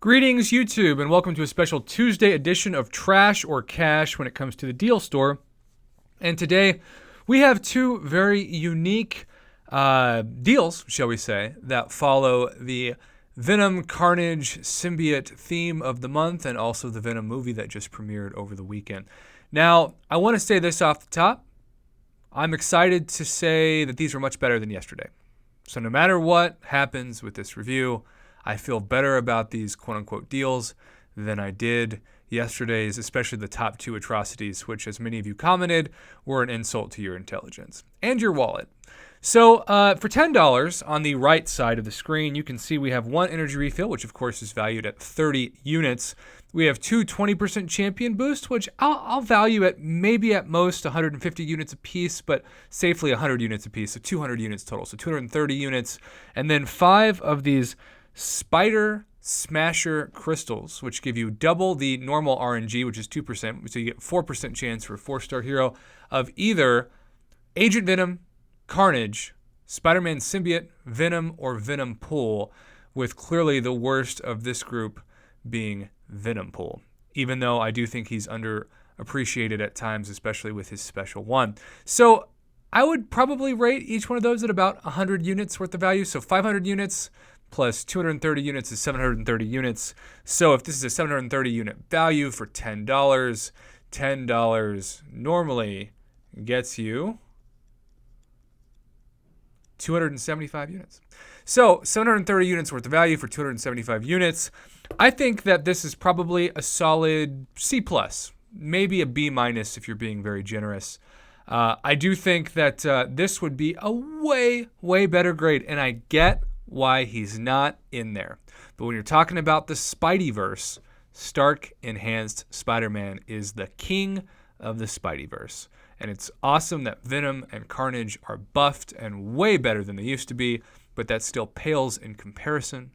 Greetings, YouTube, and welcome to a special Tuesday edition of Trash or Cash when it comes to the deal store. And today, we have two very unique deals, shall we say, that follow the Venom Carnage Symbiote theme of the month and also the Venom movie that just premiered over the weekend. Now, I want to say this off the top. I'm excited to say that these are much better than yesterday. So no matter what happens with this review, I feel better about these quote-unquote deals than I did yesterday's, especially the top two atrocities, which, as many of you commented, were an insult to your intelligence and your wallet. So for $10 on the right side of the screen, you can see we have one energy refill, which of course is valued at 30 units. We have two 20% champion boosts, which I'll value at maybe at most 150 units a piece, but safely 100 units a piece, so 200 units total, so 230 units. And then 5 of these Spider Smasher crystals, which give you double the normal RNG, which is 2%, so you get 4% chance for a 4-star hero of either Agent Venom, Carnage, Spider-Man Symbiote, Venom, or Venom Pool, with clearly the worst of this group being Venom Pool, even though I do think he's underappreciated at times, especially with his special one. So I would probably rate each one of those at about 100 units worth of value, so 500 units plus 230 units is 730 units. So if this is a 730 unit value for $10, $10 normally gets you 275 units. So 730 units worth of value for 275 units. I think that this is probably a solid C+, maybe a B- if you're being very generous. I do think that this would be a way, way better grade, and I get why he's not in there. But when you're talking about the Spideyverse, Stark Enhanced Spider-Man is the king of the Spideyverse. And it's awesome that Venom and Carnage are buffed and way better than they used to be, but that still pales in comparison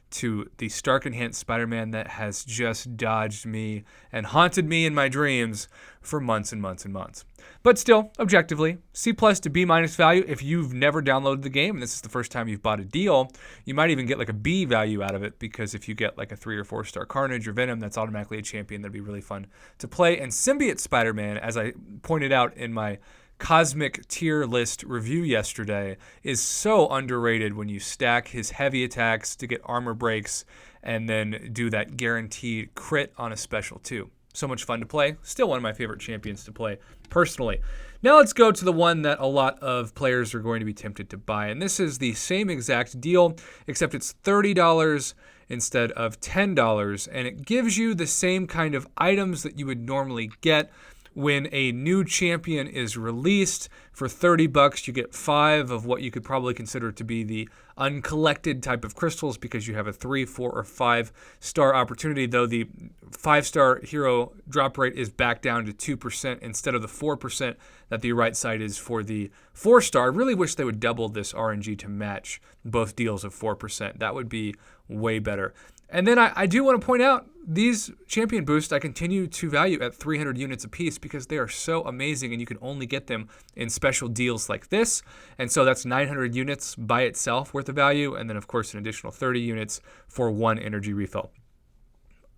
to the Stark Enhanced Spider-Man that has just dodged me and haunted me in my dreams for months and months and months. But still, objectively, C+ to B- value. If you've never downloaded the game and this is the first time you've bought a deal, you might even get like a B value out of it, because if you get like a 3 or 4-star Carnage or Venom, that's automatically a champion that'd be really fun to play. And Symbiote Spider-Man, as I pointed out in my Cosmic tier list review yesterday, is so underrated when you stack his heavy attacks to get armor breaks and then do that guaranteed crit on a special too. So much fun to play. Still one of my favorite champions to play personally. Now let's go to the one that a lot of players are going to be tempted to buy. And this is the same exact deal, except it's $30 instead of $10. And it gives you the same kind of items that you would normally get when a new champion is released. For $30, you get 5 of what you could probably consider to be the uncollected type of crystals, because you have a 3, 4, or 5-star opportunity, though the 5-star hero drop rate is back down to 2% instead of the 4% that the right side is for the 4-star. I really wish they would double this RNG to match both deals of 4%. That would be way better. And then I do want to point out, these champion boosts I continue to value at 300 units a piece, because they are so amazing and you can only get them in special deals like this. And so that's 900 units by itself worth of value, and then of course an additional 30 units for one energy refill.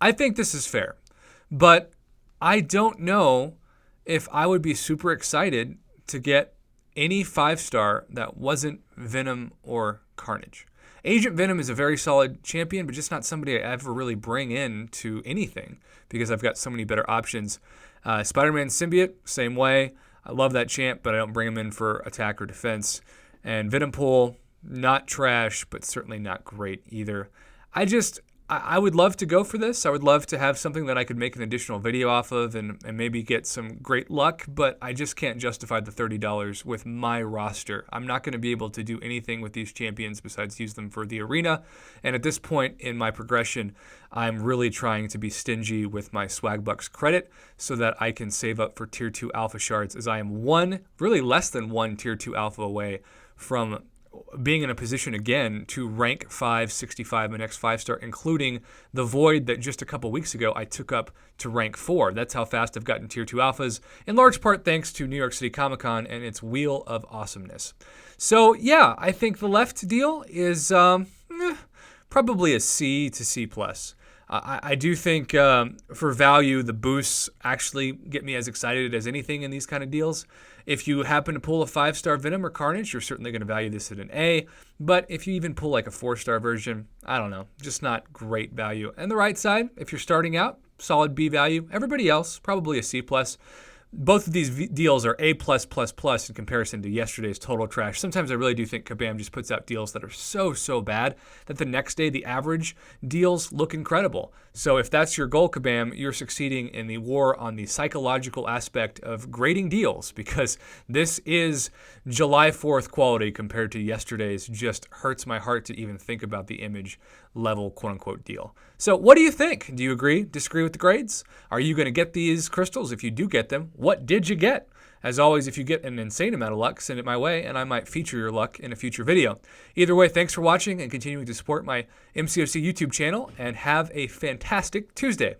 I think this is fair, but I don't know if I would be super excited to get any 5-star that wasn't Venom or Carnage. Agent Venom is a very solid champion, but just not somebody I ever really bring in to anything, because I've got so many better options. Spider-Man Symbiote, same way. I love that champ, but I don't bring him in for attack or defense. And Venom Pool, not trash, but certainly not great either. I would love to go for this. I would love to have something that I could make an additional video off of and maybe get some great luck, but I just can't justify the $30 with my roster. I'm not going to be able to do anything with these champions besides use them for the arena. And at this point in my progression, I'm really trying to be stingy with my Swagbucks credit so that I can save up for Tier 2 Alpha Shards, as I am really less than one Tier 2 Alpha away from being in a position again to rank 565 my next 5-star, including the void that just a couple weeks ago I took up to rank 4. That's how fast I've gotten Tier 2 Alphas, in large part thanks to New York City Comic Con and its Wheel of Awesomeness. So yeah, I think the left deal is probably a C to C+. I do think for value, the boosts actually get me as excited as anything in these kind of deals. If you happen to pull a 5-star Venom or Carnage, you're certainly going to value this at an A. But if you even pull like a 4-star version, I don't know, just not great value. And the right side, if you're starting out, solid B value. Everybody else, probably a C+. Both of these deals are A+++ in comparison to yesterday's total trash. Sometimes I really do think Kabam just puts out deals that are so bad that the next day the average deals look incredible. So if that's your goal, Kabam, you're succeeding in the war on the psychological aspect of grading deals, because this is July 4th quality compared to yesterday's. Just hurts my heart to even think about the image level quote-unquote deal. So what do you think? Do you agree, disagree with the grades? Are you going to get these crystals? If you do get them, what did you get? As always, if you get an insane amount of luck, send it my way, and I might feature your luck in a future video. Either way, thanks for watching and continuing to support my MCOC YouTube channel, and have a fantastic Tuesday.